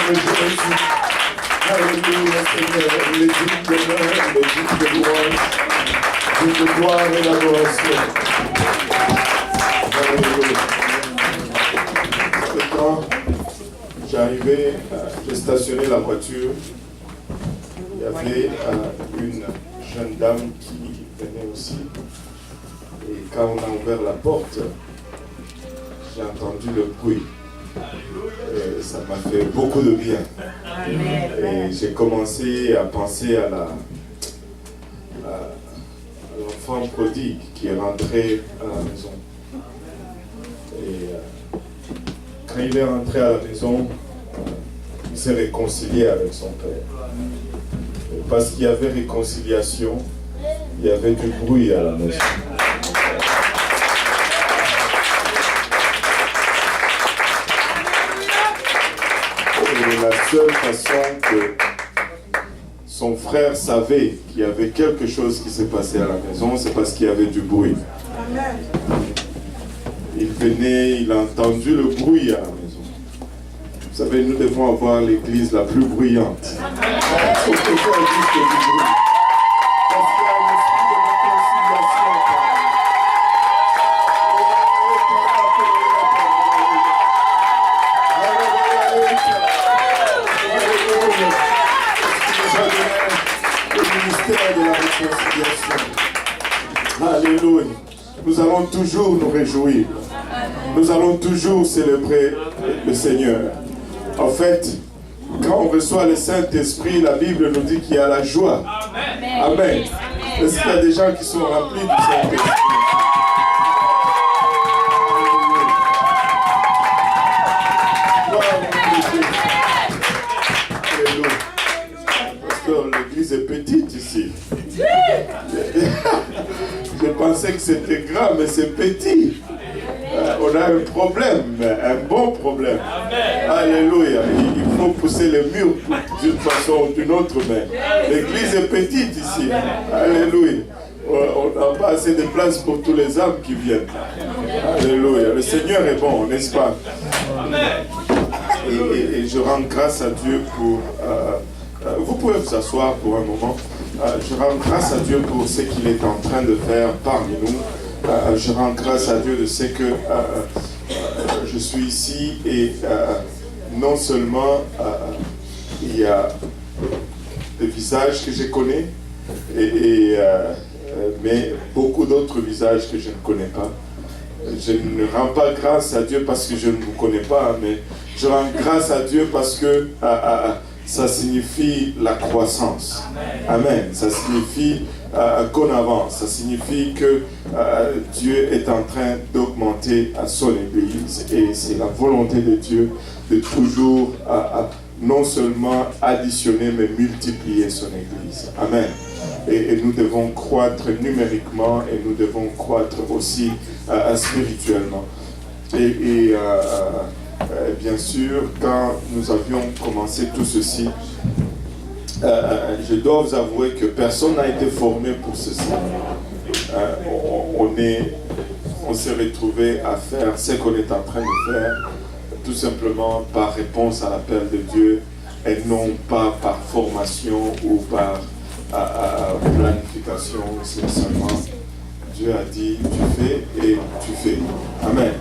de Jésus. Alléluia, Seigneur. Les dignes d'honneur, les dignes de louange, toute gloire et l'adoration. Alléluia. Maintenant, j'arrivais, j'ai stationné la voiture. Il y avait une jeune dame qui venait aussi. Et quand on a ouvert la porte, j'ai entendu le bruit. Et ça m'a fait beaucoup de bien. Et j'ai commencé à penser à l'enfant prodigue qui est rentré à la maison. Et quand il est rentré à la maison, il s'est réconcilié avec son père. Et parce qu'il y avait réconciliation, il y avait du bruit à la maison. Et la seule façon que son frère savait qu'il y avait quelque chose qui s'est passé à la maison, c'est parce qu'il y avait du bruit. Il venait, il a entendu le bruit à la maison. Vous savez, nous devons avoir l'église la plus bruyante. Pourquoi existe du bruit? Parce qu'il y a un esprit de réconciliation. Le ministère de la réconciliation. Alléluia. Nous allons toujours nous réjouir. Nous allons toujours célébrer le Seigneur. En fait, quand on reçoit le Saint-Esprit, la Bible nous dit qu'il y a la joie. Amen. Est-ce qu'il y a des gens qui sont remplis du Saint-Esprit? Parce que l'église est petite ici. Je pensais que c'était grand, mais c'est petit. On a un problème, un bon problème. Alléluia. Il faut pousser les murs d'une façon ou d'une autre, mais l'église est petite ici. Alléluia. On n'a pas assez de place pour tous les âmes qui viennent. Alléluia. Le Seigneur est bon, n'est-ce pas? Et je rends grâce à Dieu pour... vous pouvez vous asseoir pour un moment. Je rends grâce à Dieu pour ce qu'il est en train de faire parmi nous. Je rends grâce à Dieu de ce que je suis ici et non seulement il y a des visages que je connais, mais beaucoup d'autres visages que je ne connais pas. Je ne rends pas grâce à Dieu parce que je ne vous connais pas, mais je rends grâce à Dieu parce que ça signifie la croissance. Amen. Ça signifie qu'on avance. Ça signifie que Dieu est en train d'augmenter son Église. Et c'est la volonté de Dieu de toujours non seulement additionner, mais multiplier son Église. Amen. Et nous devons croître numériquement et nous devons croître aussi spirituellement. Et bien sûr, quand nous avions commencé tout ceci, je dois vous avouer que personne n'a été formé pour ceci. On s'est retrouvé à faire ce qu'on est en train de faire, tout simplement par réponse à l'appel de Dieu, et non pas par formation ou par planification. C'est seulement Dieu a dit, tu fais et tu fais. Amen.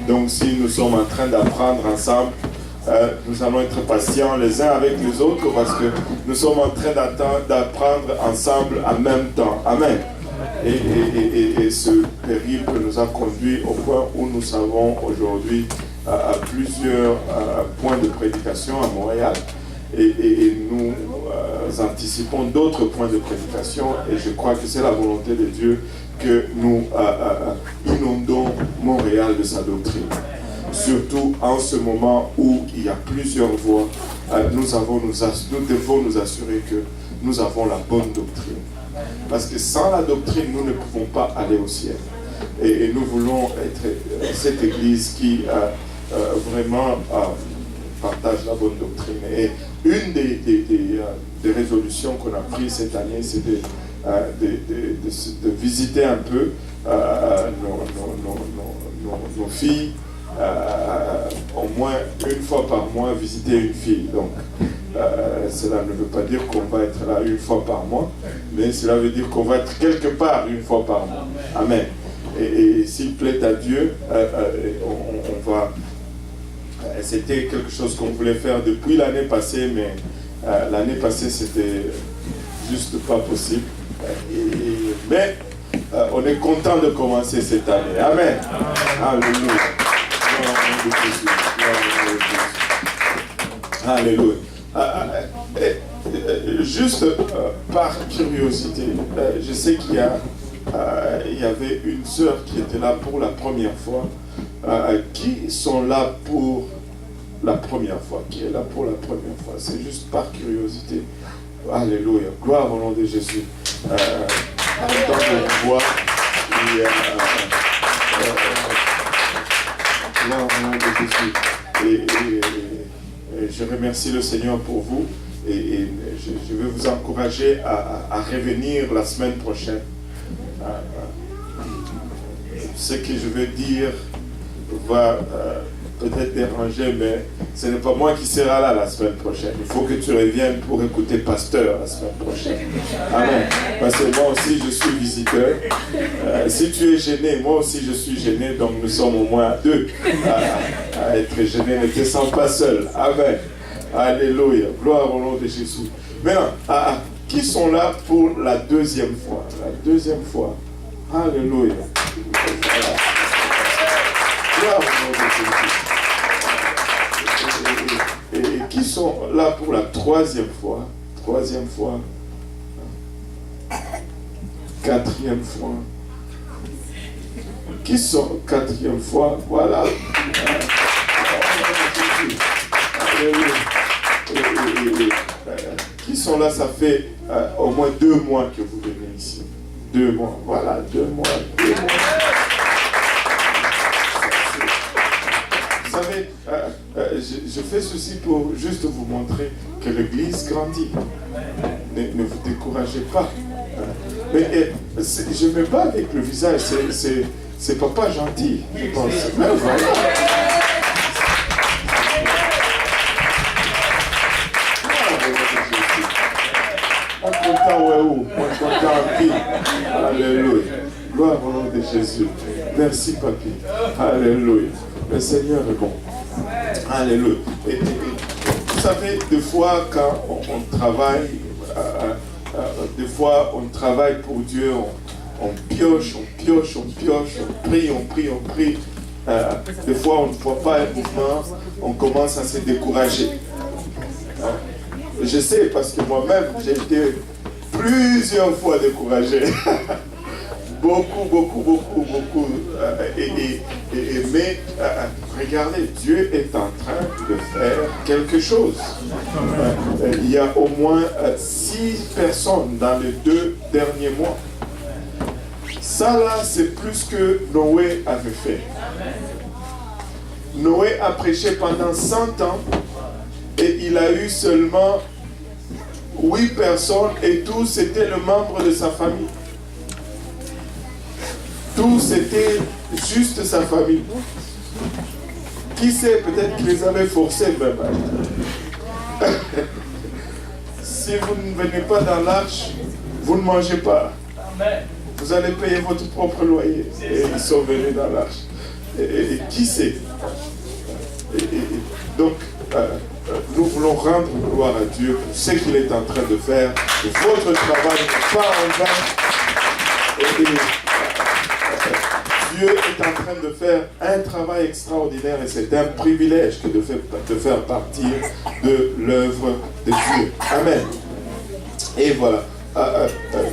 Donc si nous sommes en train d'apprendre ensemble, nous allons être patients les uns avec les autres parce que nous sommes en train d'apprendre ensemble en même temps. Amen. Et ce périple nous a conduit au point où nous avons aujourd'hui plusieurs points de prédication à Montréal. Et nous anticipons d'autres points de prédication et je crois que c'est la volonté de Dieu que nous inondons Montréal de sa doctrine. Surtout en ce moment où il y a plusieurs voix, nous devons nous assurer que nous avons la bonne doctrine. Parce que sans la doctrine, nous ne pouvons pas aller au ciel. Et nous voulons être cette église qui vraiment partage la bonne doctrine. Et une des résolutions qu'on a prises cette année, c'est de visiter un peu nos filles. On moins une fois par mois visiter une fille. Donc, cela ne veut pas dire qu'on va être là une fois par mois, mais cela veut dire qu'on va être quelque part une fois par mois. Amen. Et s'il plaît à Dieu, on va... C'était quelque chose qu'on voulait faire depuis l'année passée, mais l'année passée, c'était juste pas possible. Mais on est content de commencer cette année. Amen. Alléluia. Alléluia. Juste par curiosité, je sais qu'il y avait une sœur qui était là pour la première fois. Qui sont là pour la première fois? Qui est là pour la première fois? C'est juste par curiosité. Alléluia. Gloire au nom de Jésus. Tant qu'on voit, gloire au nom de Jésus. Et je remercie le Seigneur pour vous. Et je vais vous encourager à revenir la semaine prochaine. Ce que je veux dire va peut-être déranger, mais ce n'est pas moi qui sera là la semaine prochaine. Il faut que tu reviennes pour écouter Pasteur la semaine prochaine. Amen. Parce que moi aussi je suis visiteur. Si tu es gêné, moi aussi je suis gêné, donc nous sommes au moins deux à être gênés. Ne te sens pas seul. Amen. Alléluia. Gloire au nom de Jésus. Maintenant, qui sont là pour la deuxième fois? La deuxième fois. Alléluia. Gloire au nom de Jésus. Et qui sont là pour la troisième fois? Troisième fois. Quatrième fois. Qui sont quatrième fois? Voilà. Qui sont là? Ça fait au moins 2 mois que vous venez ici. 2 mois. Voilà, 2 mois. 2 mois. Vous savez, je fais ceci pour juste vous montrer que l'Église grandit. Ne vous découragez pas. Mais je ne vais pas avec le visage, c'est papa gentil, je pense. Mais voilà. On est content, ouais, où? On est content en qui? Alléluia. Gloire au nom de Jésus. Merci, papi. Alléluia. Le Seigneur est bon. Alléluia. Et vous savez, des fois, quand on travaille, des fois, on travaille pour Dieu, on pioche, on prie. Des fois, on ne voit pas un mouvement, on commence à se décourager. Je sais, parce que moi-même, j'ai été plusieurs fois découragé. Beaucoup. Mais regardez, Dieu est en train de faire quelque chose. Il y a au moins 6 personnes dans les 2 derniers mois. Ça là, c'est plus que Noé avait fait. Noé a prêché pendant 100 ans et il a eu seulement 8 personnes et tous étaient le membre de sa famille. Tous c'était juste sa famille. Qui sait, peut-être qu'ils les avaient forcés même. Si vous ne venez pas dans l'arche, vous ne mangez pas. Vous allez payer votre propre loyer. Et ils sont venus dans l'arche. Et qui sait? Donc, nous voulons rendre gloire à Dieu pour ce qu'il est en train de faire. Votre travail n'est pas en vain. Dieu est en train de faire un travail extraordinaire et c'est un privilège que de faire partir de l'œuvre de Dieu. Amen. Et voilà.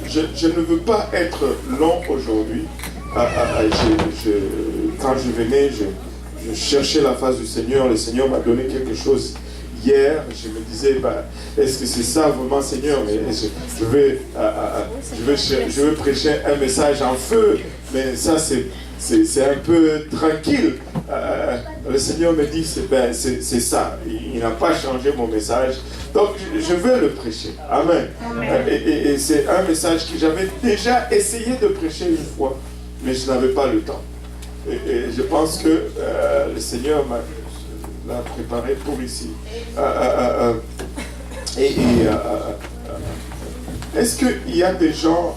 Je ne veux pas être long aujourd'hui. Quand je venais, je cherchais la face du Seigneur. Le Seigneur m'a donné quelque chose hier. Je me disais, est-ce que c'est ça vraiment, Seigneur? Mais je vais prêcher un message en feu. Mais ça, c'est un peu tranquille. Le Seigneur me dit, c'est ça. Il n'a pas changé mon message. Donc, je vais le prêcher. Amen. Et c'est un message que j'avais déjà essayé de prêcher une fois, mais je n'avais pas le temps. Et je pense que le Seigneur l'a préparé pour ici. Est-ce qu'il y a des gens,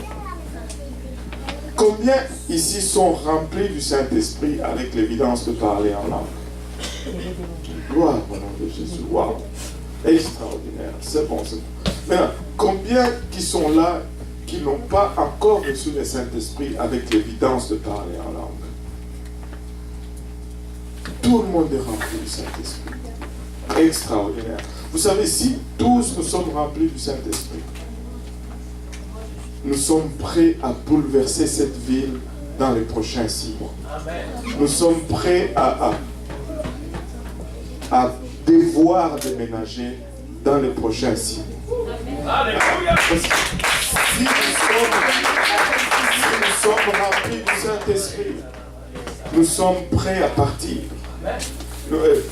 combien ici sont remplis du Saint-Esprit avec l'évidence de parler en langue? Gloire au nom de Jésus. Waouh! Extraordinaire. C'est bon, c'est bon. Maintenant, combien qui sont là qui n'ont pas encore reçu le Saint-Esprit avec l'évidence de parler en langue? Tout le monde est rempli du Saint-Esprit. Extraordinaire. Vous savez, si tous nous sommes remplis du Saint-Esprit, nous sommes prêts à bouleverser cette ville dans les prochains 6 mois. Nous sommes prêts à devoir déménager dans les prochains 6 mois. Parce que si nous sommes remplis du Saint-Esprit, nous sommes prêts à partir.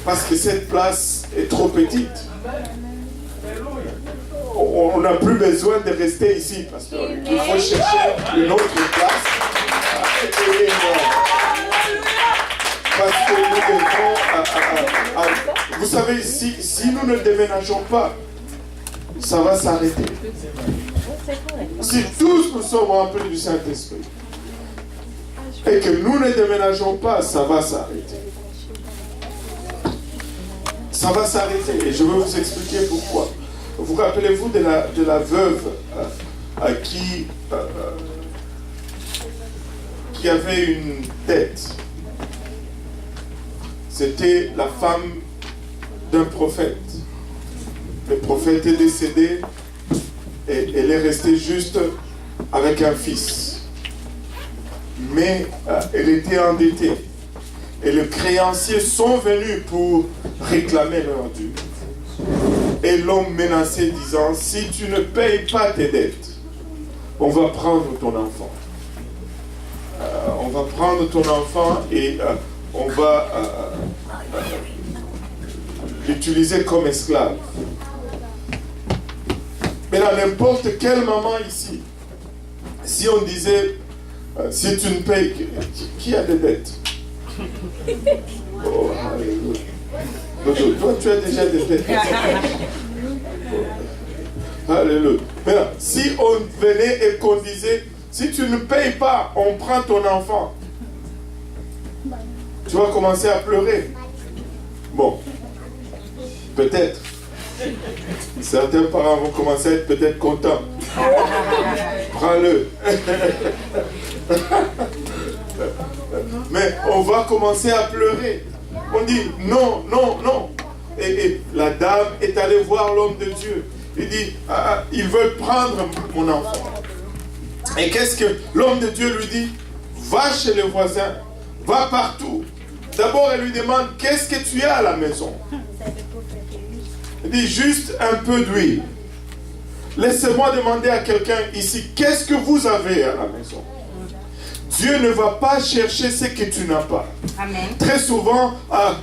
Parce que cette place est trop petite. On n'a plus besoin de rester ici parce qu'il faut chercher une autre place. Parce que nous devons... vous savez, si nous ne déménageons pas, ça va s'arrêter. Si tous nous sommes remplis du Saint-Esprit et que nous ne déménageons pas, ça va s'arrêter. Ça va s'arrêter et je vais vous expliquer pourquoi. Vous rappelez-vous de la veuve qui avait une dette? C'était la femme d'un prophète. Le prophète est décédé et elle est restée juste avec un fils. Mais elle était endettée. Et les créanciers sont venus pour réclamer leur dû. Et l'ont menacé disant, si tu ne payes pas tes dettes, on va prendre ton enfant. On va prendre ton enfant et on va l'utiliser comme esclave. Mais dans n'importe quelle maman ici, si on disait, si tu ne payes, qui a des dettes? Oh, alléluia. Toi, tu as déjà des dettes. Alléluia. Maintenant, si on venait et qu'on disait, si tu ne payes pas, on prend ton enfant, tu vas commencer à pleurer. Bon, peut-être. Certains parents vont commencer à être peut-être contents. Prends-le. Mais on va commencer à pleurer. On dit non, non, non. Et la dame est allée voir l'homme de Dieu. Il dit, ils veulent prendre mon enfant. Et qu'est-ce que l'homme de Dieu lui dit? Va chez les voisins, va partout. D'abord, elle lui demande, qu'est-ce que tu as à la maison? Il dit, juste un peu d'huile. Laissez-moi demander à quelqu'un ici, qu'est-ce que vous avez à la maison? Dieu ne va pas chercher ce que tu n'as pas. Amen. Très souvent,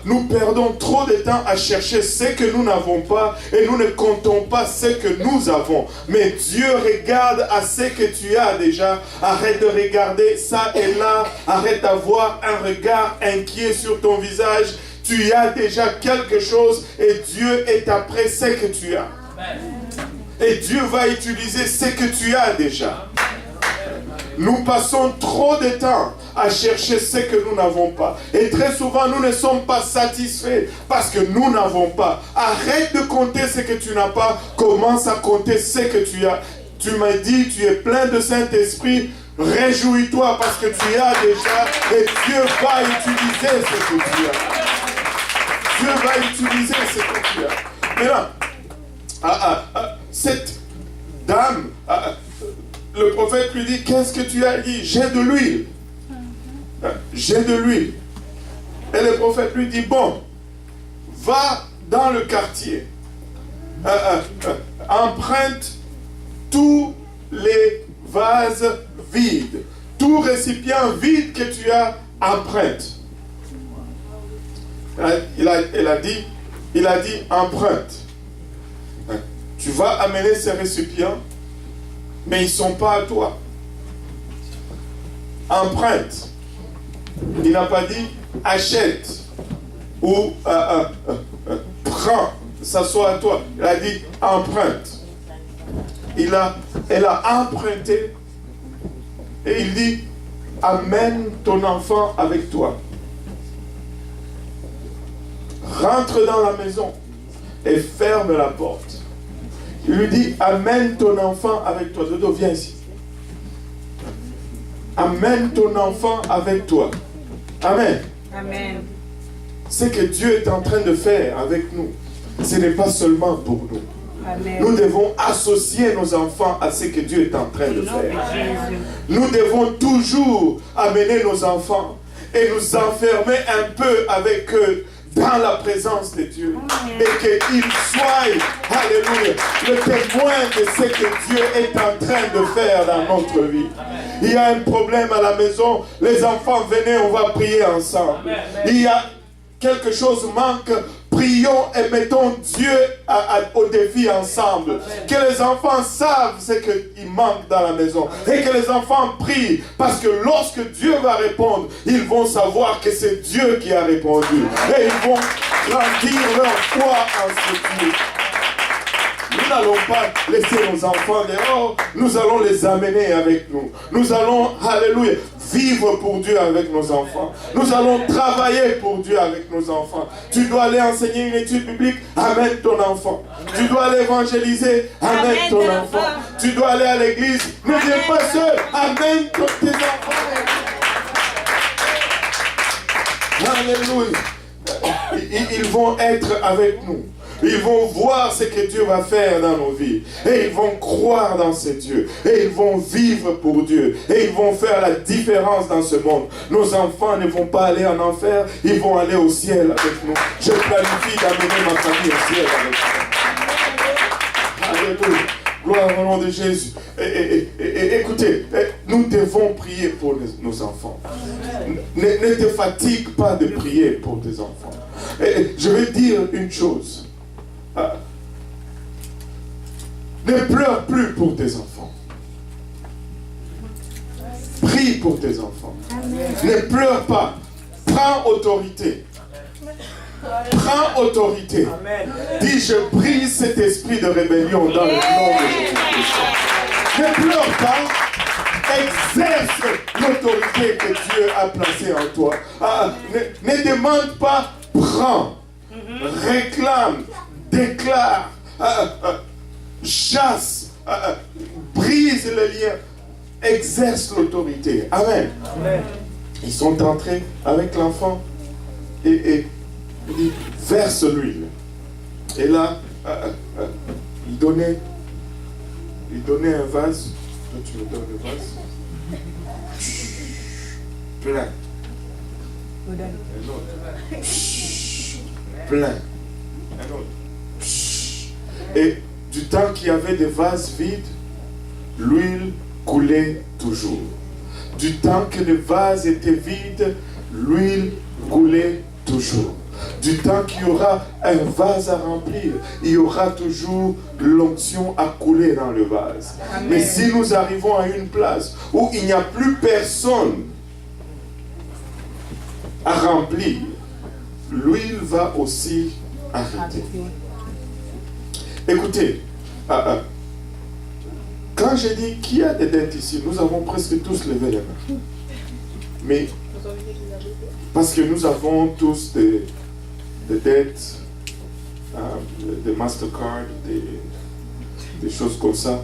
nous perdons trop de temps à chercher ce que nous n'avons pas et nous ne comptons pas ce que nous avons. Mais Dieu regarde à ce que tu as déjà. Arrête de regarder ça et là. Arrête d'avoir un regard inquiet sur ton visage. Tu as déjà quelque chose et Dieu est après ce que tu as. Amen. Et Dieu va utiliser ce que tu as déjà. Nous passons trop de temps à chercher ce que nous n'avons pas. Et très souvent, nous ne sommes pas satisfaits parce que nous n'avons pas. Arrête de compter ce que tu n'as pas. Commence à compter ce que tu as. Tu m'as dit, tu es plein de Saint-Esprit. Réjouis-toi parce que tu as déjà. Et Dieu va utiliser ce que tu as. Dieu va utiliser ce que tu as. Maintenant, cette dame... le prophète lui dit, qu'est-ce que tu as dit? J'ai de l'huile. J'ai de l'huile. Et le prophète lui dit, bon, va dans le quartier. Emprunte tous les vases vides. Tout récipient vide que tu as, emprunte. Il a dit, emprunte. Tu vas amener ces récipients, mais ils ne sont pas à toi. Emprunte. Il n'a pas dit achète ou prends, s'assoit à toi. Il a dit, emprunte. Elle a emprunté. Et il dit, amène ton enfant avec toi. Rentre dans la maison et ferme la porte. Il lui dit, amène ton enfant avec toi. Dodo, viens ici. Amène ton enfant avec toi. Amen. Amen. Ce que Dieu est en train de faire avec nous, ce n'est pas seulement pour nous. Amen. Nous devons associer nos enfants à ce que Dieu est en train de faire. Nous devons toujours amener nos enfants et nous enfermer un peu avec eux dans la présence de Dieu. Et qu'ils soient, alléluia, le témoin de ce que Dieu est en train de faire dans notre vie. Il y a un problème à la maison, les enfants, venez, on va prier ensemble. Il y a quelque chose manque, prions et mettons Dieu au défi ensemble. Que les enfants savent ce qu'il manque dans la maison. Et que les enfants prient. Parce que lorsque Dieu va répondre, ils vont savoir que c'est Dieu qui a répondu. Et ils vont grandir leur foi en ce Dieu. Nous n'allons pas laisser nos enfants dehors. Nous allons les amener avec nous. Nous allons, alléluia, vivre pour Dieu avec nos enfants. Nous allons travailler pour Dieu avec nos enfants. Tu dois aller enseigner une étude biblique, amène ton enfant. Tu dois aller évangéliser, amène ton enfant. Tu dois aller à l'église, ne viens pas seul, amène tes enfants. Alléluia. Ils vont être avec nous. Ils vont voir ce que Dieu va faire dans nos vies. Et ils vont croire dans ce Dieu. Et ils vont vivre pour Dieu. Et ils vont faire la différence dans ce monde. Nos enfants ne vont pas aller en enfer. Ils vont aller au ciel avec nous. Je planifie d'amener ma famille au ciel avec nous. Alléluia. Gloire au nom de Jésus. Écoutez, nous devons prier pour nos enfants. Ne te fatigue pas de prier pour tes enfants. Je vais dire une chose. Ne pleure plus pour tes enfants. Prie pour tes enfants. Ne pleure pas. Prends autorité. Prends autorité. Dis, je brise cet esprit de rébellion dans le nom de Jésus-Christ. Ne pleure pas. Exerce l'autorité que Dieu a placée en toi. Ne demande pas, prends. Réclame. Déclare. Chasse. Brise le lien. Exerce l'autorité. Amen. Amen. Ils sont entrés avec l'enfant et il dit, verse l'huile. Et là, il donnait un vase. Toi, tu me donnes le vase. Plein. Un autre. Plein. Un autre. Et du temps qu'il y avait des vases vides, l'huile coulait toujours. Du temps que le vase était vide, l'huile coulait toujours. Du temps qu'il y aura un vase à remplir, il y aura toujours l'onction à couler dans le vase. Amen. Mais si nous arrivons à une place où il n'y a plus personne à remplir, l'huile va aussi arrêter. Écoutez, quand j'ai dit qu'il y a des dettes ici, nous avons presque tous levé les mains. Mais parce que nous avons tous des dettes, des Mastercard, des choses comme ça,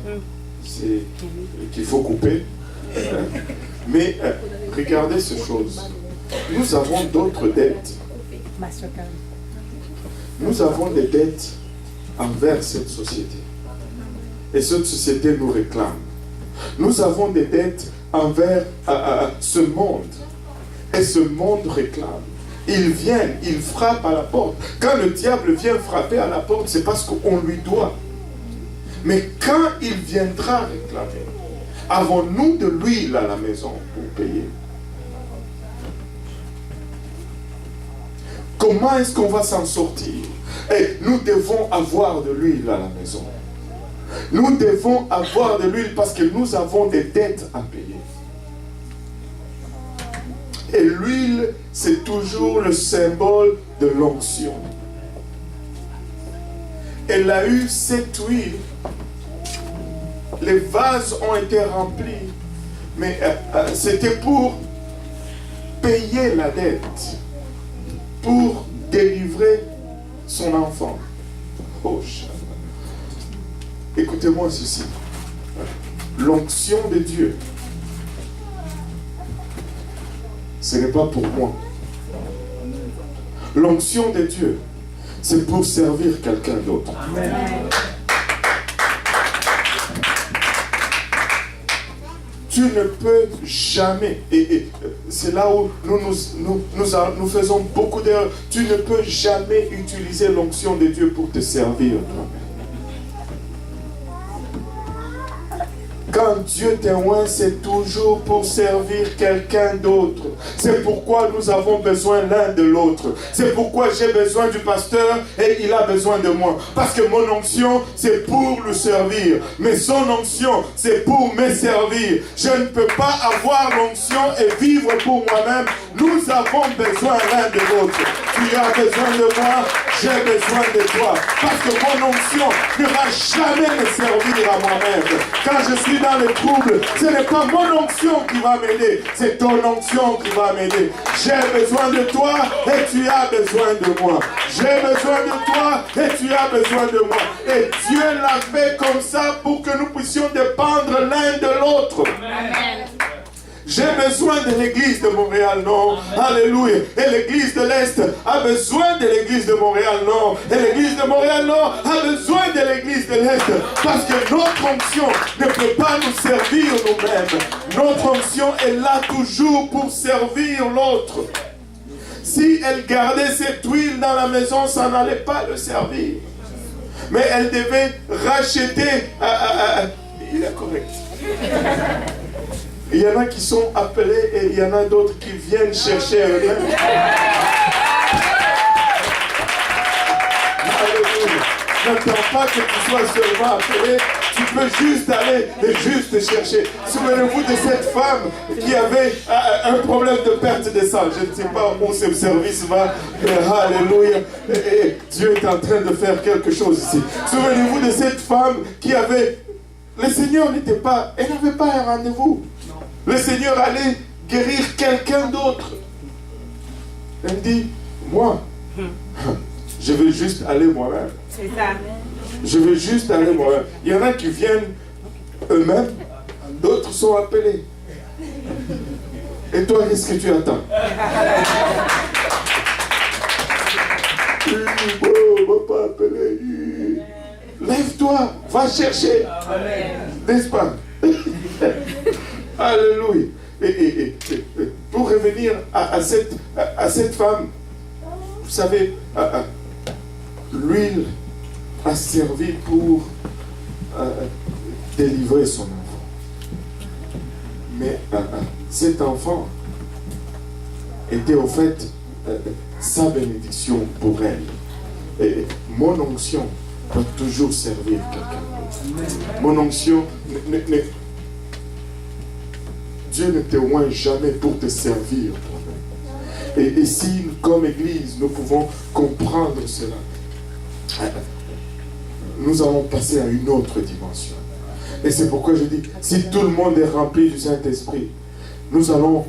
qu'il faut couper. Mais regardez ces choses. Nous avons d'autres dettes. Nous avons des dettes envers cette société. Et cette société nous réclame. Nous avons des dettes envers ce monde. Et ce monde réclame. Il vient, il frappe à la porte. Quand le diable vient frapper à la porte, c'est parce qu'on lui doit. Mais quand il viendra réclamer, avons-nous de l'huile à la maison pour payer? Comment est-ce qu'on va s'en sortir? Et nous devons avoir de l'huile à la maison. Nous devons avoir de l'huile parce que nous avons des dettes à payer. Et l'huile, c'est toujours le symbole de l'onction. elle a eu cette huile. Les vases ont été remplis. Mais c'était pour payer la dette. Pour délivrer son enfant. Oh, écoutez-moi ceci. L'onction de Dieu, ce n'est pas pour moi. L'onction de Dieu, c'est pour servir quelqu'un d'autre. Tu ne peux jamais, et c'est là où nous faisons beaucoup d'erreurs, tu ne peux jamais utiliser l'onction de Dieu pour te servir toi-même. Quand Dieu t'oint, c'est toujours pour servir quelqu'un d'autre. C'est pourquoi nous avons besoin l'un de l'autre. C'est pourquoi j'ai besoin du pasteur et il a besoin de moi. Parce que mon onction, c'est pour le servir. Mais son onction, c'est pour me servir. Je ne peux pas avoir l'onction et vivre pour moi-même. Nous avons besoin l'un de l'autre. Tu as besoin de moi, j'ai besoin de toi. Parce que mon onction ne va jamais me servir à moi-même. Quand je suis dans le trouble, ce n'est pas mon onction qui va m'aider, c'est ton onction qui va m'aider. J'ai besoin de toi et tu as besoin de moi. J'ai besoin de toi et tu as besoin de moi. Et Dieu l'a fait comme ça pour que nous puissions dépendre l'un de l'autre. Amen. J'ai besoin de l'église de Montréal-Nord. Alléluia. Et l'église de l'Est a besoin de l'église de Montréal-Nord. Et l'église de Montréal-Nord a besoin de l'église de l'Est. Parce que notre onction ne peut pas nous servir nous-mêmes. Notre onction est là toujours pour servir l'autre. Si elle gardait cette huile dans la maison, ça n'allait pas le servir. Mais elle devait racheter. Il est correct. Il y en a qui sont appelés et il y en a d'autres qui viennent chercher eux-mêmes. Alléluia. N'attends pas que tu sois seulement appelé. Tu peux juste aller et juste chercher. Souvenez-vous de cette femme qui avait un problème de perte de sang. Je ne sais pas où ce service va. Alléluia. Et Dieu est en train de faire quelque chose ici. Souvenez-vous de cette femme qui avait... Le Seigneur n'était pas... Elle n'avait pas un rendez-vous. Le Seigneur allait guérir quelqu'un d'autre. Elle me dit, moi, je veux juste aller moi-même. C'est ça. Je veux juste aller moi-même. Il y en a qui viennent eux-mêmes, d'autres sont appelés. Et toi, qu'est-ce que tu attends? On ne va pas appeler. Lève-toi, va chercher. N'est-ce pas? Alléluia. Et pour revenir à cette femme, vous savez, l'huile a servi pour délivrer son enfant. Mais cet enfant était au fait sa bénédiction pour elle. Et mon onction doit toujours servir quelqu'un d'autre. Mon onction Dieu ne te oint jamais pour te servir toi-même. Et si, comme Église, nous pouvons comprendre cela, nous allons passer à une autre dimension. Et c'est pourquoi je dis, si tout le monde est rempli du Saint-Esprit, nous allons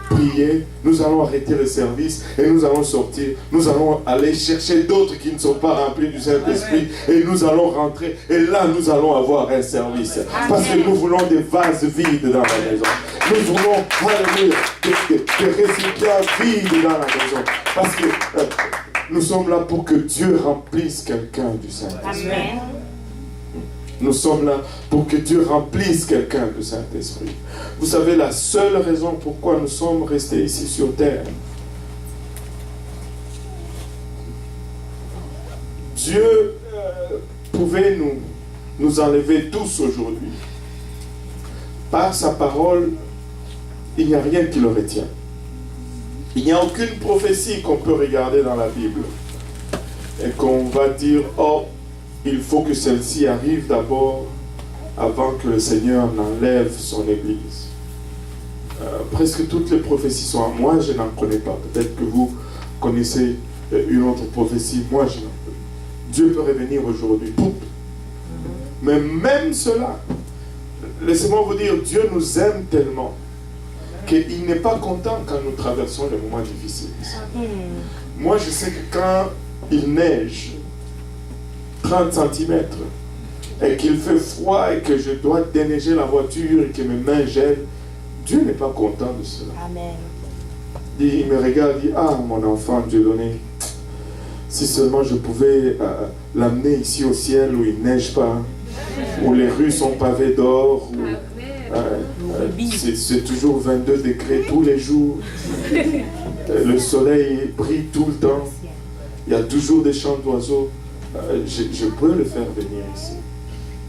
prier, nous allons arrêter le service et nous allons sortir. Nous allons aller chercher d'autres qui ne sont pas remplis du Saint-Esprit et nous allons rentrer. Et là, nous allons avoir un service. Parce que nous voulons des vases vides dans la maison. Nous voulons, alléluia, des récipients vides dans la maison. Parce que nous sommes là pour que Dieu remplisse quelqu'un du Saint-Esprit. Nous sommes là pour que Dieu remplisse quelqu'un du Saint-Esprit. Vous savez, la seule raison pourquoi nous sommes restés ici sur terre, Dieu pouvait nous enlever tous aujourd'hui. Par sa parole, il n'y a rien qui le retient. Il n'y a aucune prophétie qu'on peut regarder dans la Bible et qu'on va dire, oh, il faut que celle-ci arrive d'abord avant que le Seigneur n'enlève son Église. Presque toutes les prophéties sont à moi, je n'en connais pas. Peut-être que vous connaissez une autre prophétie, moi je n'en connais pas. Dieu peut revenir aujourd'hui. Mais même cela, laissez-moi vous dire, Dieu nous aime tellement qu'il n'est pas content quand nous traversons des moments difficiles. Moi, je sais que quand il neige 30 cm et qu'il fait froid et que je dois déneiger la voiture et que mes mains gèlent, Dieu n'est pas content de cela. Amen. Il me regarde et dit, ah mon enfant, Dieu donné, si seulement je pouvais l'amener ici au ciel où il ne neige pas, où les rues sont pavées d'or, où c'est toujours 22 degrés tous les jours, le soleil brille tout le temps, il y a toujours des chants d'oiseaux, je peux le faire venir ici.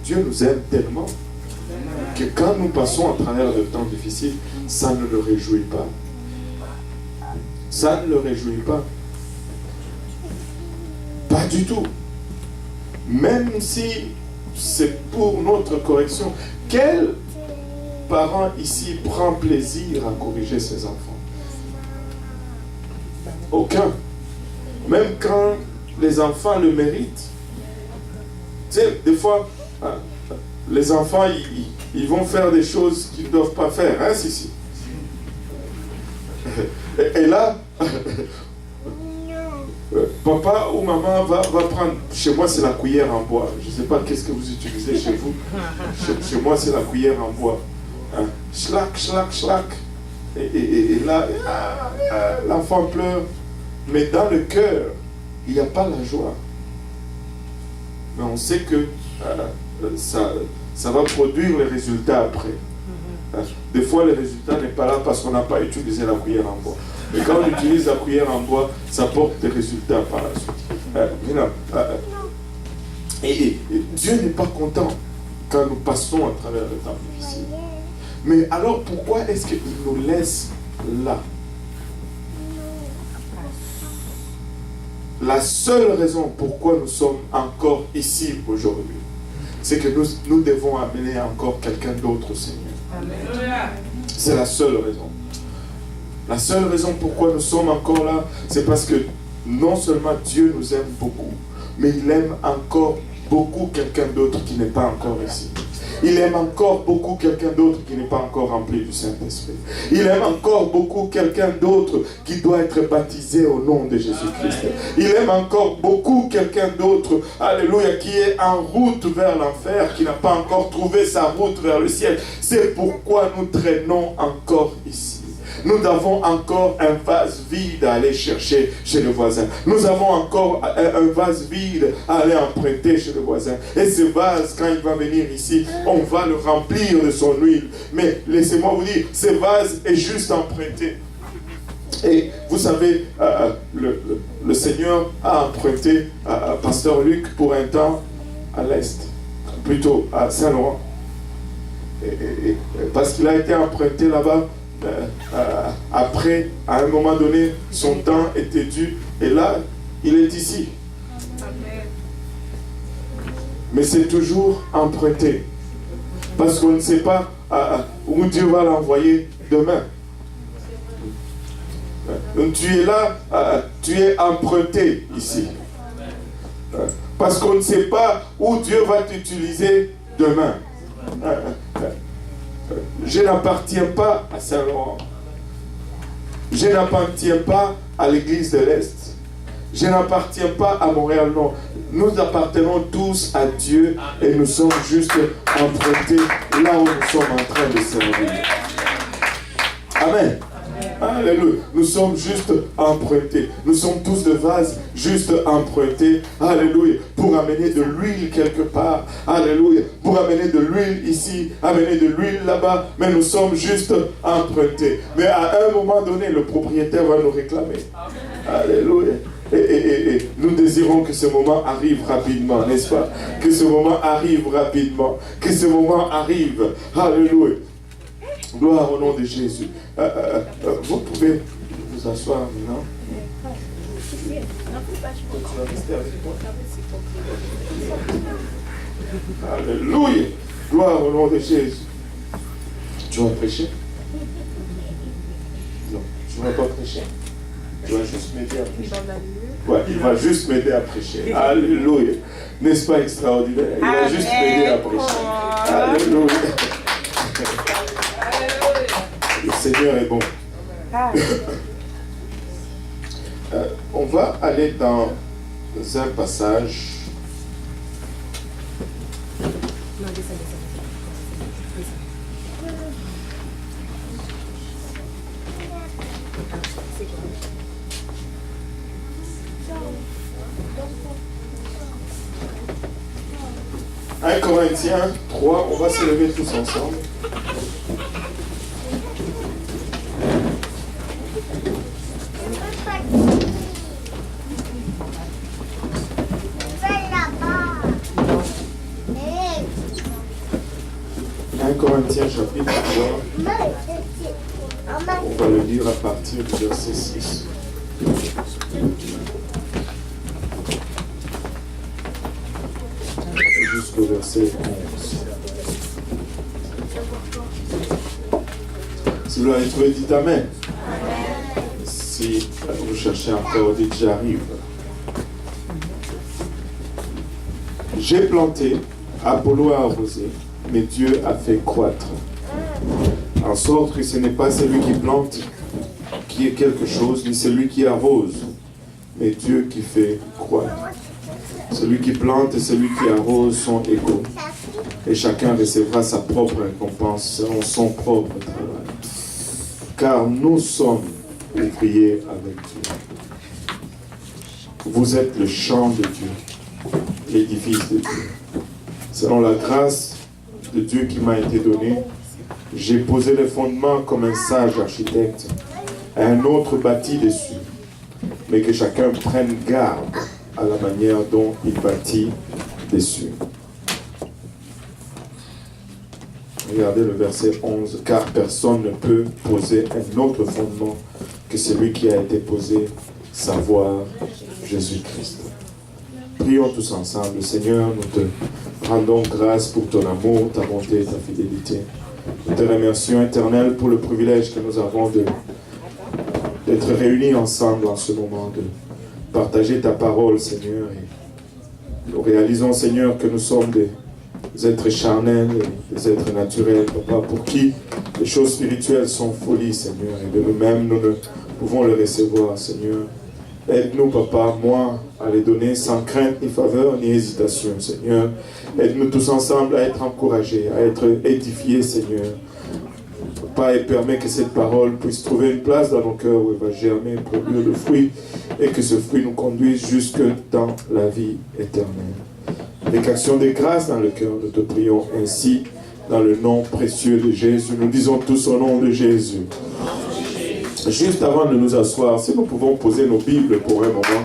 Dieu nous aime tellement que quand nous passons à travers de temps difficiles, ça ne le réjouit pas. Ça ne le réjouit pas. Pas du tout. Même si c'est pour notre correction. Quel parent ici prend plaisir à corriger ses enfants? Aucun. Même quand les enfants le méritent. Tu sais, des fois, les enfants, ils vont faire des choses qu'ils ne doivent pas faire. Hein, si. Et là, papa ou maman va prendre, chez moi c'est la cuillère en bois, je ne sais pas qu'est-ce que vous utilisez chez vous, chez moi c'est la cuillère en bois, hein. Schlac, schlac, schlac, et là, l'enfant pleure, mais dans le cœur, il n'y a pas la joie, mais on sait que ça va produire les résultats après. Des fois, le résultat n'est pas là parce qu'on n'a pas utilisé la cuillère en bois. Mais quand on utilise la cuillère en bois, ça porte des résultats par la suite. Et Dieu n'est pas content quand nous passons à travers le temps difficile. Mais alors, pourquoi est-ce qu'il nous laisse là? La seule raison pourquoi nous sommes encore ici aujourd'hui, c'est que nous devons amener encore quelqu'un d'autre au Seigneur. C'est la seule raison. La seule raison pourquoi nous sommes encore là, c'est parce que non seulement Dieu nous aime beaucoup, mais il aime encore beaucoup quelqu'un d'autre qui n'est pas encore ici. Il aime encore beaucoup quelqu'un d'autre qui n'est pas encore rempli du Saint-Esprit. Il aime encore beaucoup quelqu'un d'autre qui doit être baptisé au nom de Jésus-Christ. Il aime encore beaucoup quelqu'un d'autre, alléluia, qui est en route vers l'enfer, qui n'a pas encore trouvé sa route vers le ciel. C'est pourquoi nous traînons encore ici. Nous avons encore un vase vide à aller chercher chez le voisin. Nous avons encore un vase vide à aller emprunter chez le voisin. Et ce vase, quand il va venir ici, on va le remplir de son huile. Mais laissez-moi vous dire, ce vase est juste emprunté. Et vous savez, le Seigneur a emprunté Pasteur Luc pour un temps à l'Est, plutôt à Saint-Laurent. Parce qu'il a été emprunté là-bas. Après, à un moment donné, son temps était dû et là, il est ici. Mais c'est toujours emprunté parce qu'on ne sait pas où Dieu va l'envoyer demain. Donc tu es là, tu es emprunté ici parce qu'on ne sait pas où Dieu va t'utiliser demain. Je n'appartiens pas à Saint-Laurent. Je n'appartiens pas à l'église de l'Est. Je n'appartiens pas à Montréal, non. Nous appartenons tous à Dieu et nous sommes juste empruntés là où nous sommes en train de servir. Amen. Alléluia. Nous sommes juste empruntés. Nous sommes tous de vases juste empruntés. Alléluia. Pour amener de l'huile quelque part. Alléluia. Pour amener de l'huile ici, amener de l'huile là-bas. Mais nous sommes juste empruntés. Mais à un moment donné, le propriétaire va nous réclamer. Alléluia. Et nous désirons que ce moment arrive rapidement, n'est-ce pas? Que ce moment arrive rapidement. Que ce moment arrive. Alléluia. Gloire au nom de Jésus. Vous pouvez vous asseoir maintenant. Alléluia. Gloire au nom de Jésus. Tu vas prêcher? Non, tu ne vas pas prêcher. Il va juste m'aider à prêcher. Ouais, il va juste m'aider à prêcher. Alléluia. N'est-ce pas extraordinaire? Il va juste m'aider à prêcher. Alléluia. Le Seigneur est bon. On va aller dans un passage. Un Corinthiens 3, on va se lever tous ensemble. Corinthiens chapitre 3, on va le lire à partir du verset 6. Jusqu'au verset 11. Si vous l'avez trouvé, dites Amen. Si vous cherchez encore, dites j'arrive. J'ai planté, Apollo a arrosé, mais Dieu a fait croître. En sorte que ce n'est pas celui qui plante qui est quelque chose, ni celui qui arrose, mais Dieu qui fait croître. Celui qui plante et celui qui arrose sont égaux, et chacun recevra sa propre récompense selon son propre travail. Car nous sommes ouvriers avec Dieu. Vous êtes le champ de Dieu, l'édifice de Dieu. Selon la grâce de Dieu qui m'a été donné, j'ai posé les fondements comme un sage architecte, et un autre bâtit dessus, mais que chacun prenne garde à la manière dont il bâtit dessus. Regardez le verset 11, car personne ne peut poser un autre fondement que celui qui a été posé, savoir Jésus-Christ. Prions tous ensemble. Seigneur, nous te rendons grâce pour ton amour, ta bonté et ta fidélité. Nous te remercions, Éternel, pour le privilège que nous avons d'être réunis ensemble en ce moment, de partager ta parole, Seigneur. Et nous réalisons, Seigneur, que nous sommes des êtres charnels, des êtres naturels, Papa, pour qui les choses spirituelles sont folie, Seigneur. Et de nous-mêmes, nous ne pouvons le recevoir, Seigneur. Aide-nous, Papa, moi, à les donner sans crainte, ni faveur, ni hésitation, Seigneur. Aide-nous tous ensemble à être encouragés, à être édifiés, Seigneur. Papa, et permets que cette parole puisse trouver une place dans nos cœurs où elle va germer, produire le fruit, et que ce fruit nous conduise jusque dans la vie éternelle. Avec action de grâce dans le cœur, nous te prions ainsi, dans le nom précieux de Jésus. Nous disons tous au nom de Jésus. Juste avant de nous asseoir, si nous pouvons poser nos Bibles pour un moment,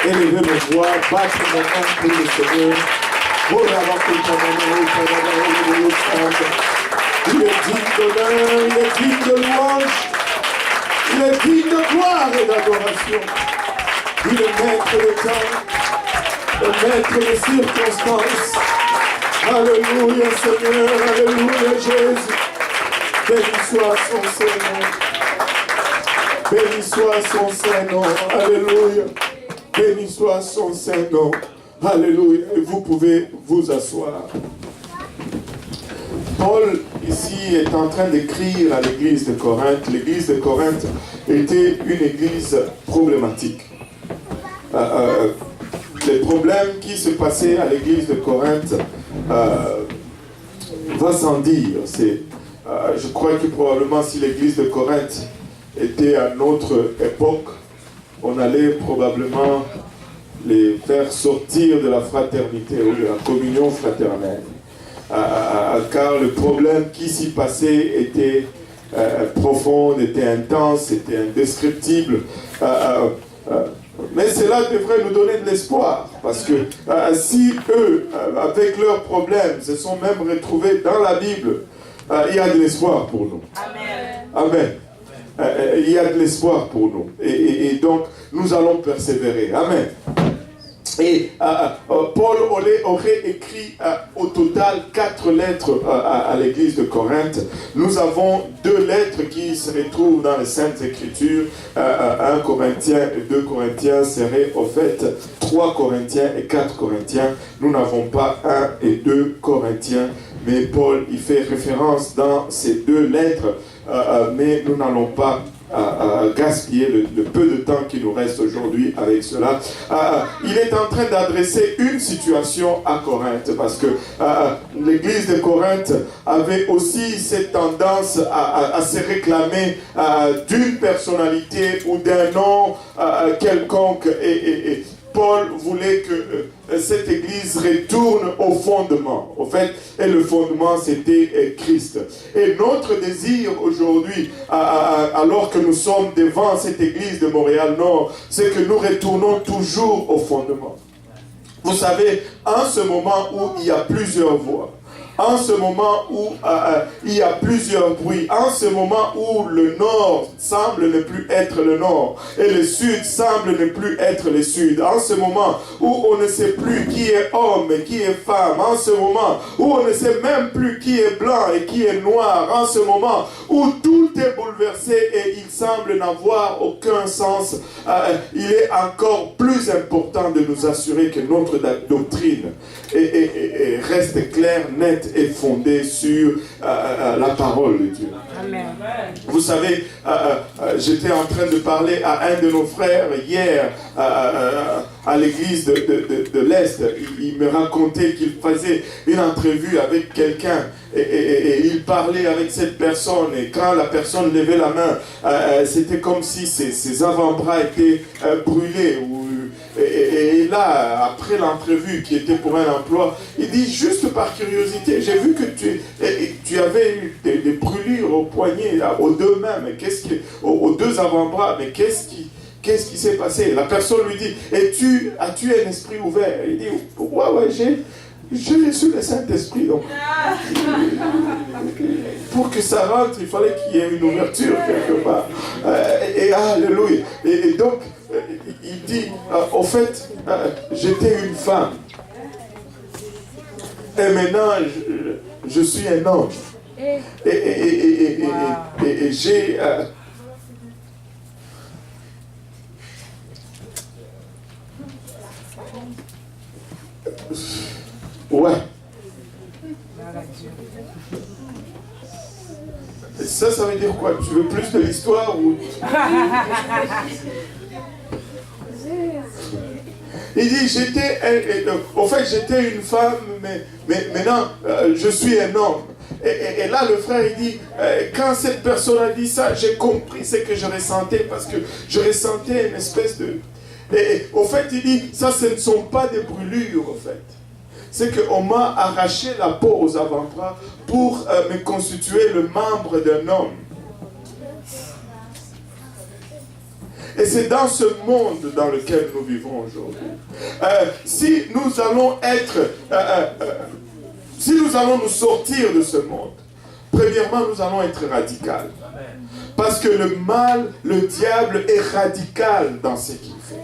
élever nos voix, battre nos mains pour le Seigneur. Il est digne d'honneur, il est digne de louange, il est digne de gloire et d'adoration. Il est maître de temps, le maître des circonstances. Alléluia Seigneur, alléluia Jésus. Béni soit son Seigneur. Béni soit son Saint-Nom, alléluia. Béni soit son Saint-Nom, alléluia. Et vous pouvez vous asseoir. Paul, ici, est en train d'écrire à l'église de Corinthe. L'église de Corinthe était une église problématique. Les problèmes qui se passaient à l'église de Corinthe va sans dire. Je crois que probablement si l'église de Corinthe était à notre époque, on allait probablement les faire sortir de la fraternité ou de la communion fraternelle. Car le problème qui s'y passait était profond, était intense, était indescriptible. Mais cela devrait nous donner de l'espoir, parce que si eux, avec leurs problèmes, se sont même retrouvés dans la Bible, il y a de l'espoir pour nous. Amen. Amen. Il y a de l'espoir pour nous. Et donc, nous allons persévérer. Amen. Et Paul aurait écrit au total 4 lettres à l'église de Corinthe. Nous avons 2 lettres qui se retrouvent dans les Saintes Écritures. 1 Corinthien et 2 Corinthiens seraient au fait 3 Corinthiens et 4 Corinthiens. Nous n'avons pas 1 et 2 Corinthiens. Mais Paul, il fait référence dans ces 2 lettres. Mais nous n'allons pas gaspiller le peu de temps qui nous reste aujourd'hui avec cela. Il est en train d'adresser une situation à Corinthe parce que l'église de Corinthe avait aussi cette tendance à se réclamer d'une personnalité ou d'un nom quelconque et Paul voulait que cette église retourne au fondement. Au fait, et le fondement, c'était Christ. Et notre désir aujourd'hui, alors que nous sommes devant cette église de Montréal-Nord, c'est que nous retournons toujours au fondement. Vous savez, en ce moment où il y a plusieurs voix, en ce moment où il y a plusieurs bruits, en ce moment où le nord semble ne plus être le nord et le sud semble ne plus être le sud, en ce moment où on ne sait plus qui est homme et qui est femme, en ce moment où on ne sait même plus qui est blanc et qui est noir, en ce moment où tout est bouleversé et il semble n'avoir aucun sens, il est encore plus important de nous assurer que notre doctrine reste claire, nette et fondée sur la parole de Dieu. Amen. Vous savez, j'étais en train de parler à un de nos frères hier à l'église de l'Est. Il me racontait qu'il faisait une entrevue avec quelqu'un et il parlait avec cette personne et quand la personne levait la main, c'était comme si ses avant-bras étaient brûlés et là, après l'entrevue qui était pour un emploi, il dit juste par curiosité, j'ai vu que tu avais eu des brûlures au poignet, là, aux 2 mains, mais aux 2 avant-bras, mais qu'est-ce qui s'est passé? La personne lui dit, as-tu un esprit ouvert? Il dit, ouais, j'ai reçu le Saint-Esprit, donc pour que ça rentre, il fallait qu'il y ait une ouverture quelque part. Et alléluia. Et donc, il dit, au fait, j'étais une femme. Et maintenant, je suis un homme. Et j'ai... ouais. Ça veut dire quoi? Tu veux plus de l'histoire ou... Il dit, j'étais une femme, mais maintenant, je suis un homme. Et là, le frère, il dit, quand cette personne a dit ça, j'ai compris ce que je ressentais, parce que je ressentais une espèce de... Et au fait, il dit, ça, ce ne sont pas des brûlures, au fait. C'est qu'on m'a arraché la peau aux avant-bras pour me constituer le membre d'un homme. Et c'est dans ce monde dans lequel nous vivons aujourd'hui. Si nous allons nous sortir de ce monde, premièrement, nous allons être radicaux. Parce que le mal, le diable est radical dans ce qu'il fait.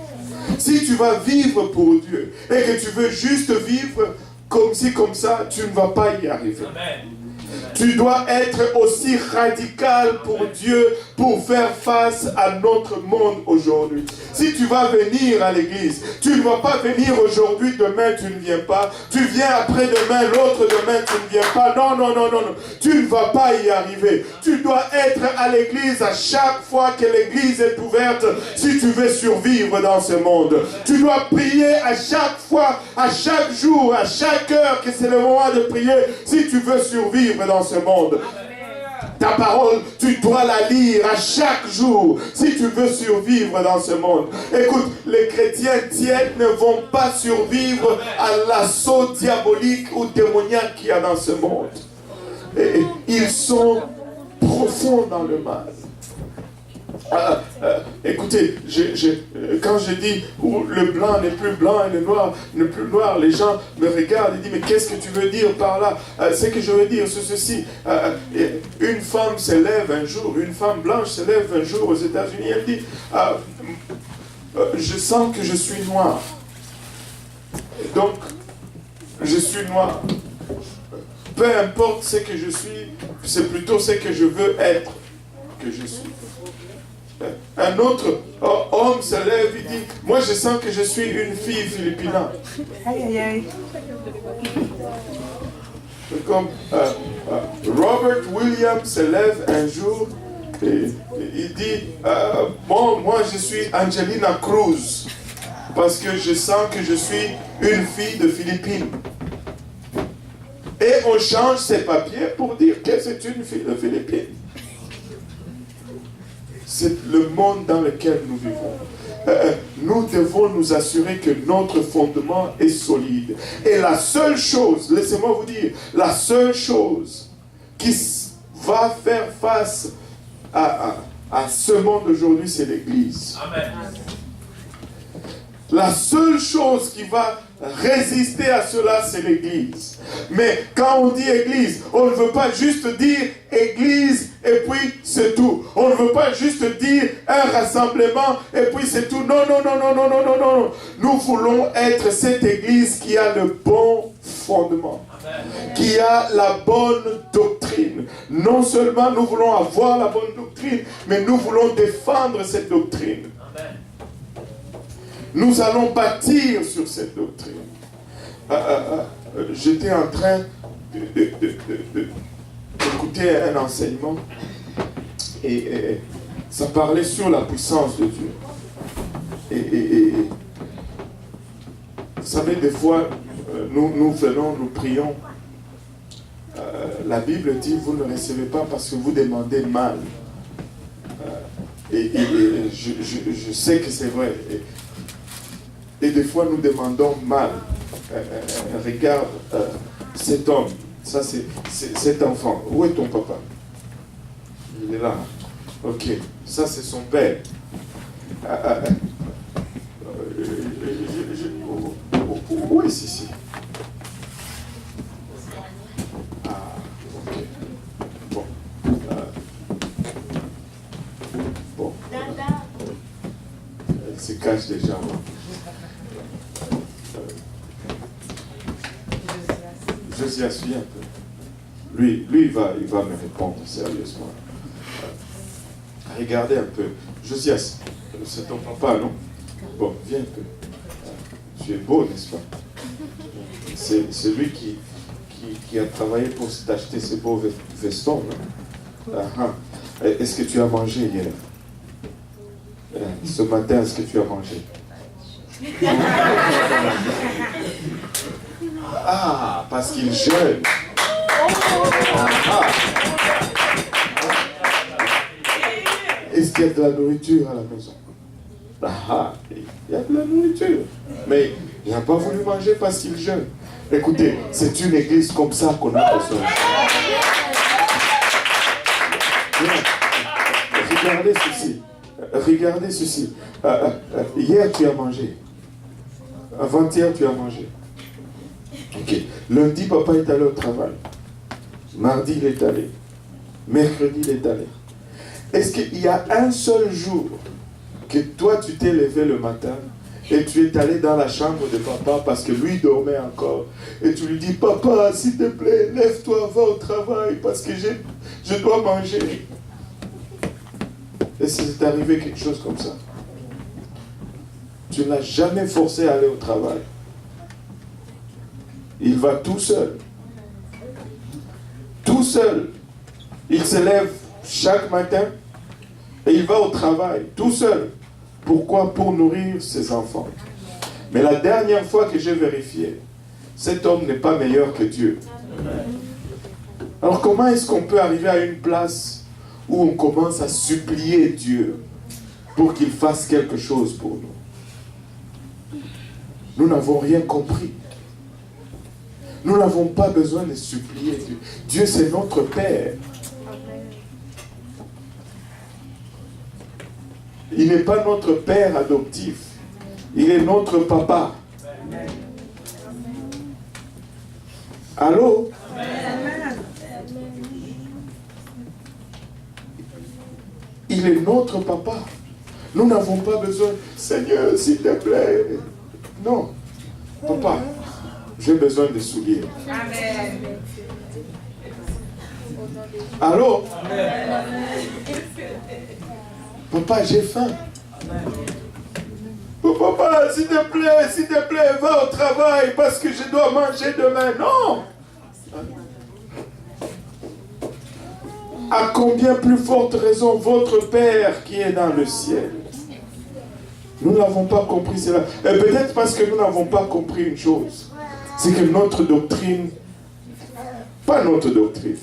Si tu vas vivre pour Dieu et que tu veux juste vivre comme ci, comme ça, tu ne vas pas y arriver. Amen. Tu dois être aussi radical pour Dieu pour faire face à notre monde aujourd'hui. Si tu vas venir à l'église, tu ne vas pas venir aujourd'hui, demain tu ne viens pas. Tu viens après-demain, l'autre demain tu ne viens pas. Non. Tu ne vas pas y arriver. Tu dois être à l'église à chaque fois que l'église est ouverte si tu veux survivre dans ce monde. Tu dois prier à chaque fois, à chaque jour, à chaque heure que c'est le moment de prier si tu veux survivre dans ce monde. Ta parole, tu dois la lire à chaque jour si tu veux survivre dans ce monde. Écoute, les chrétiens tièdes ne vont pas survivre à l'assaut diabolique ou démoniaque qu'il y a dans ce monde. Et ils sont profonds dans le mal. Écoutez, quand je dis où le blanc n'est plus blanc et le noir n'est plus noir, les gens me regardent et disent mais qu'est-ce que tu veux dire par là? Ce que je veux dire c'est ceci. Une femme se lève un jour, une femme blanche se lève un jour aux États-Unis, elle dit je sens que je suis noire. Donc, je suis noir. Peu importe ce que je suis, c'est plutôt ce que je veux être que je suis. Un autre homme se lève et dit, moi je sens que je suis une fille philippine. Aïe, aïe, aïe. Comme Robert Williams se lève un jour et il dit, bon, moi je suis Angelina Cruz parce que je sens que je suis une fille de Philippines. Et on change ses papiers pour dire que c'est une fille de Philippines. C'est le monde dans lequel nous vivons. Nous devons nous assurer que notre fondement est solide. Et la seule chose, laissez-moi vous dire, la seule chose qui va faire face à ce monde aujourd'hui, c'est l'Église. Amen. La seule chose qui va résister à cela, c'est l'Église. Mais quand on dit Église, on ne veut pas juste dire Église et puis c'est tout. On ne veut pas juste dire un rassemblement et puis c'est tout. Non, non, non, non, non, non, non, non. Nous voulons être cette Église qui a le bon fondement, qui a la bonne doctrine. Non seulement nous voulons avoir la bonne doctrine, mais nous voulons défendre cette doctrine. Nous allons bâtir sur cette doctrine. J'étais en train d'écouter un enseignement et ça parlait sur la puissance de Dieu. Et vous savez, des fois, nous venons, nous prions. La Bible dit, vous ne recevez pas parce que vous demandez mal. Je sais que c'est vrai. Et des fois, nous demandons mal. Regarde cet homme, ça c'est cet enfant. Où est ton papa? Il est là. Ok, ça c'est son père. Où est ici? Ah, ok. Bon. Bon. Elle se cache déjà. Josias, suis un peu. Lui il va me répondre sérieusement. Regardez un peu. Josias, c'est ton papa, non? Bon, viens un peu. Tu es beau, n'est-ce pas? C'est lui qui a travaillé pour t'acheter ces beaux vestons, non? Est-ce que tu as mangé hier? Ce matin, est-ce que tu as mangé? Ah, parce qu'il jeûne. Est-ce qu'il y a de la nourriture à la maison? Ah, il y a de la nourriture. Mais il n'a pas voulu manger parce qu'il jeûne. Écoutez, c'est une église comme ça qu'on a besoin. Regardez ceci. Regardez ceci. Hier, tu as mangé. Avant-hier, tu as mangé. Ok. Lundi, papa est allé au travail. Mardi, il est allé. Mercredi, il est allé. Est-ce qu'il y a un seul jour que toi, tu t'es levé le matin et tu es allé dans la chambre de papa parce que lui dormait encore et tu lui dis, papa, s'il te plaît, lève-toi, va au travail parce que je dois manger. Et si c'est arrivé quelque chose comme ça, tu ne l'as jamais forcé à aller au travail. Il va tout seul. Tout seul. Il se lève chaque matin et il va au travail, tout seul. Pourquoi? Pour nourrir ses enfants. Mais la dernière fois que j'ai vérifié, cet homme n'est pas meilleur que Dieu. Alors comment est-ce qu'on peut arriver à une place où on commence à supplier Dieu pour qu'il fasse quelque chose pour nous? Nous n'avons rien compris. Nous n'avons pas besoin de supplier Dieu. Dieu, c'est notre Père. Il n'est pas notre Père adoptif. Il est notre Papa. Allô? Il est notre Papa. Nous n'avons pas besoin, Seigneur, s'il te plaît. Non. Papa, j'ai besoin de souliers. Amen. Allô? Papa, j'ai faim. Oh, papa, s'il te plaît, va au travail parce que je dois manger demain. Non! À combien plus forte raison votre Père qui est dans le ciel? Nous n'avons pas compris cela. Et peut-être parce que nous n'avons pas compris une chose. C'est que notre doctrine, pas notre doctrine,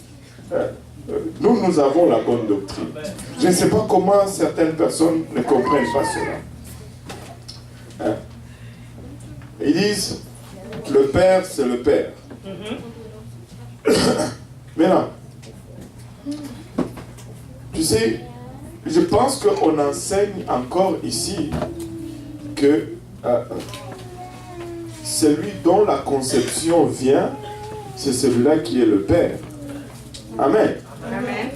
nous avons la bonne doctrine. Je ne sais pas comment certaines personnes ne comprennent pas cela. Ils disent, le Père, c'est le Père. Mais là, tu sais, je pense qu'on enseigne encore ici que celui dont la conception vient, c'est celui-là qui est le Père. Amen. Amen.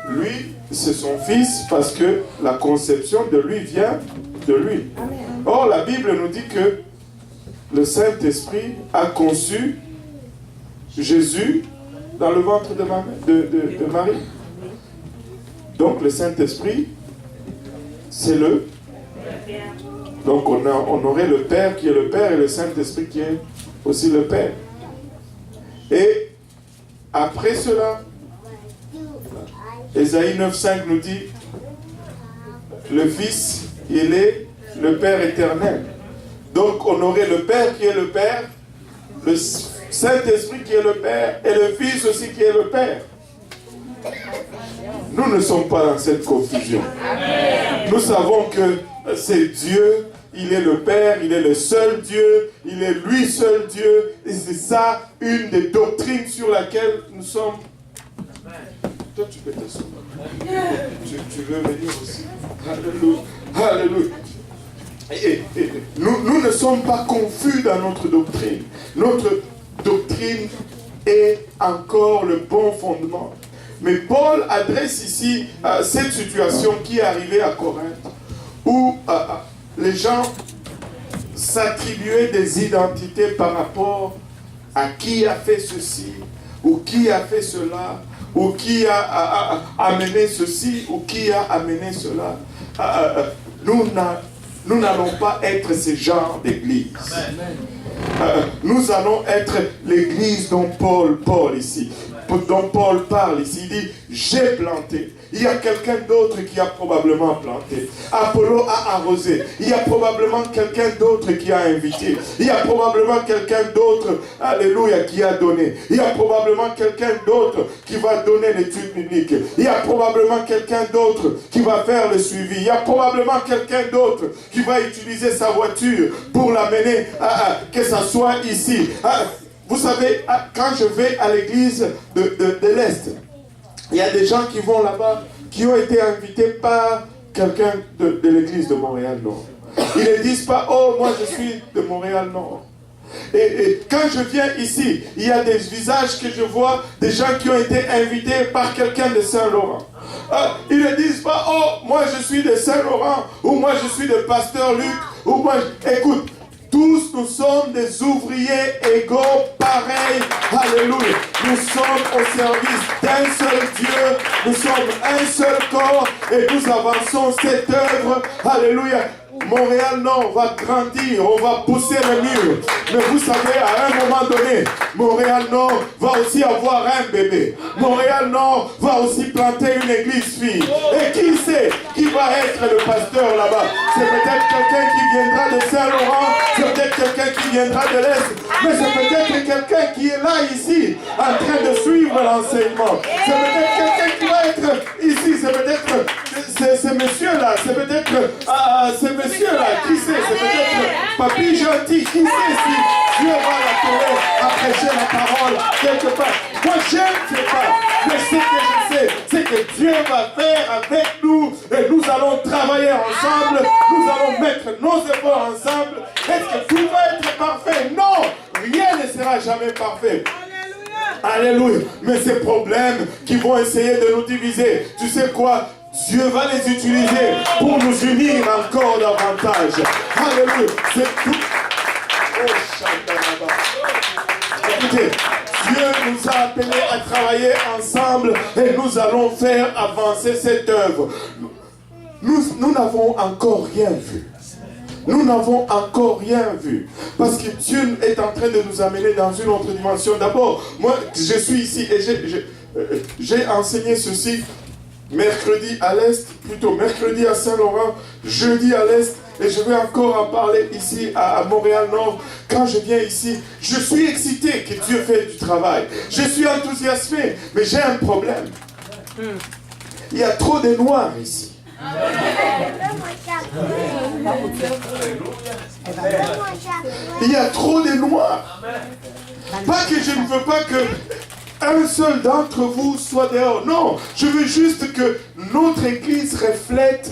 Lui, c'est son fils parce que la conception de lui vient de lui. Amen. Or, la Bible nous dit que le Saint-Esprit a conçu Jésus dans le ventre de Marie. Donc, le Saint-Esprit, c'est le... Donc, on aurait le Père qui est le Père et le Saint-Esprit qui est aussi le Père. Et après cela, Ésaïe 9,5 nous dit, le Fils, il est le Père éternel. Donc, on aurait le Père qui est le Père, le Saint-Esprit qui est le Père, et le Fils aussi qui est le Père. Nous ne sommes pas dans cette confusion. Nous savons que c'est Dieu, il est le Père, il est le seul Dieu, il est lui seul Dieu. Et c'est ça, une des doctrines sur laquelle nous sommes. Toi, tu peux t'asseoir. Tu veux venir aussi. Alléluia. Alléluia. Et nous ne sommes pas confus dans notre doctrine. Notre doctrine est encore le bon fondement. Mais Paul adresse ici cette situation qui est arrivée à Corinthe, où les gens s'attribuaient des identités par rapport à qui a fait ceci, ou qui a fait cela, ou qui a amené ceci, ou qui a amené cela. Nous n'allons pas être ce genre d'église. Nous allons être l'église dont Paul parle ici. Il dit, j'ai planté. Il y a quelqu'un d'autre qui a probablement planté. Apollo a arrosé. Il y a probablement quelqu'un d'autre qui a invité. Il y a probablement quelqu'un d'autre, alléluia, qui a donné. Il y a probablement quelqu'un d'autre qui va donner l'étude biblique. Il y a probablement quelqu'un d'autre qui va faire le suivi. Il y a probablement quelqu'un d'autre qui va utiliser sa voiture pour l'amener, que ça soit ici. Vous savez, quand je vais à l'église de l'Est, il y a des gens qui vont là-bas, qui ont été invités par quelqu'un de l'église de Montréal-Nord. Ils ne disent pas, oh, moi je suis de Montréal-Nord. Et quand je viens ici, il y a des visages que je vois, des gens qui ont été invités par quelqu'un de Saint-Laurent. Ils ne disent pas, oh, moi je suis de Saint-Laurent, ou moi je suis de Pasteur Luc, ou moi, écoute, tous nous sommes des ouvriers égaux, pareils. Alléluia. Nous sommes au service d'un seul Dieu. Nous sommes un seul corps et nous avançons cette œuvre. Alléluia. Montréal-Nord va grandir, on va pousser le mur. Mais vous savez, à un moment donné, Montréal-Nord va aussi avoir un bébé. Montréal-Nord va aussi planter une église fille. Et qui sait qui va être le pasteur là-bas? C'est peut-être quelqu'un qui viendra de Saint-Laurent, c'est peut-être quelqu'un qui viendra de l'Est, mais c'est peut-être quelqu'un qui est là ici, en train de suivre l'enseignement. C'est peut-être quelqu'un qui va être ici, c'est peut-être ce monsieur-là, c'est peut-être ce monsieur-là, qui sait, c'est peut-être Papy Gentil, qui sait si Dieu va l'appeler à prêcher la parole quelque part. Moi, je ne sais pas, mais ce que je sais, c'est que Dieu va faire avec nous et nous allons travailler ensemble, nous allons mettre nos efforts ensemble. Est-ce que tout va être parfait? Non, rien ne sera jamais parfait. Alléluia. Mais ces problèmes qui vont essayer de nous diviser, tu sais quoi? Dieu va les utiliser pour nous unir encore davantage. Alléluia. C'est tout. Oh, Écoutez, Dieu nous a appelés à travailler ensemble et nous allons faire avancer cette œuvre. Nous n'avons encore rien vu. Nous n'avons encore rien vu. Parce que Dieu est en train de nous amener dans une autre dimension. D'abord, moi, je suis ici et j'ai enseigné ceci mercredi à l'Est, plutôt mercredi à Saint-Laurent, jeudi à l'Est, et je vais encore en parler ici à Montréal-Nord. Quand je viens ici, je suis excité que Dieu fait du travail. Je suis enthousiasmé, mais j'ai un problème. Il y a trop de noirs ici. Il y a trop de noirs. Pas que je ne veux pas que un seul d'entre vous soit dehors. Non, je veux juste que notre église reflète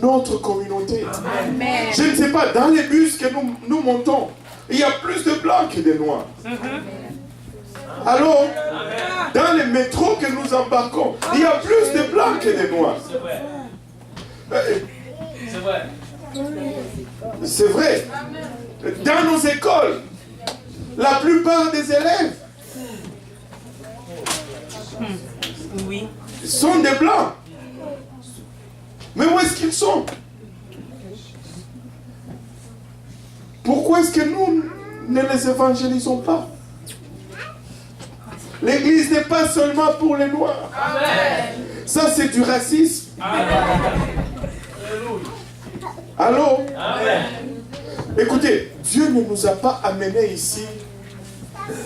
notre communauté. Amen. Je ne sais pas, dans les bus que nous montons, il y a plus de blancs que de noirs. Alors, dans les métros que nous embarquons, il y a plus de blancs que de noirs. C'est vrai. C'est vrai. Dans nos écoles, la plupart des élèves sont des blancs. Mais où est-ce qu'ils sont? Pourquoi est-ce que nous ne les évangélisons pas? L'église n'est pas seulement pour les noirs. Amen. Ça, c'est du racisme. Amen. Allô? Amen. Écoutez, Dieu ne nous a pas amenés ici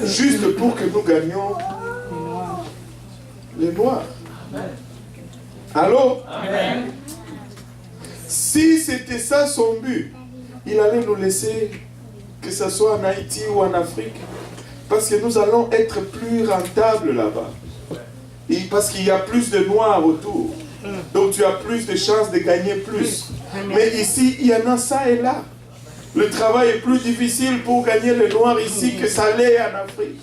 juste pour que nous gagnions les noirs. Allô? Amen. Si c'était ça son but, il allait nous laisser, que ce soit en Haïti ou en Afrique, parce que nous allons être plus rentables là-bas. Et parce qu'il y a plus de noirs autour. Donc tu as plus de chances de gagner plus. Mais ici, il y en a ça et là. Le travail est plus difficile pour gagner le noir ici que ça l'est en Afrique.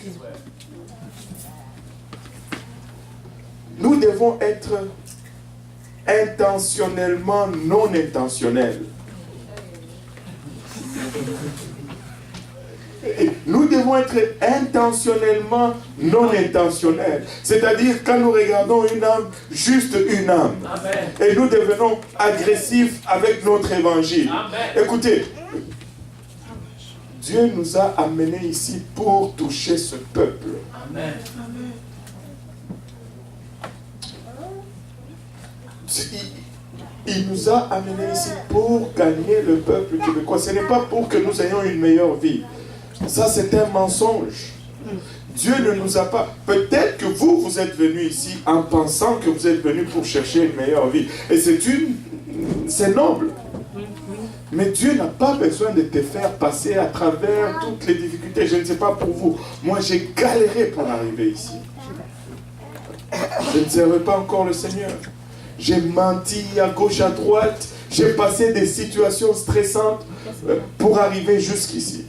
Nous devons être intentionnellement non intentionnels. Nous devons être intentionnellement non intentionnels. C'est-à-dire quand nous regardons une âme, juste une âme. Amen. Et nous devenons agressifs avec notre évangile. Amen. Écoutez, Dieu nous a amenés ici pour toucher ce peuple. Amen. Il nous a amenés ici pour gagner le peuple québécois. Ce n'est pas pour que nous ayons une meilleure vie. Ça, c'est un mensonge. Dieu ne nous a pas... Peut-être que vous êtes venus ici en pensant que vous êtes venus pour chercher une meilleure vie. Et c'est noble. Mais Dieu n'a pas besoin de te faire passer à travers toutes les difficultés. Je ne sais pas pour vous. Moi, j'ai galéré pour arriver ici. Je ne servais pas encore le Seigneur. J'ai menti à gauche, à droite. J'ai passé des situations stressantes pour arriver jusqu'ici.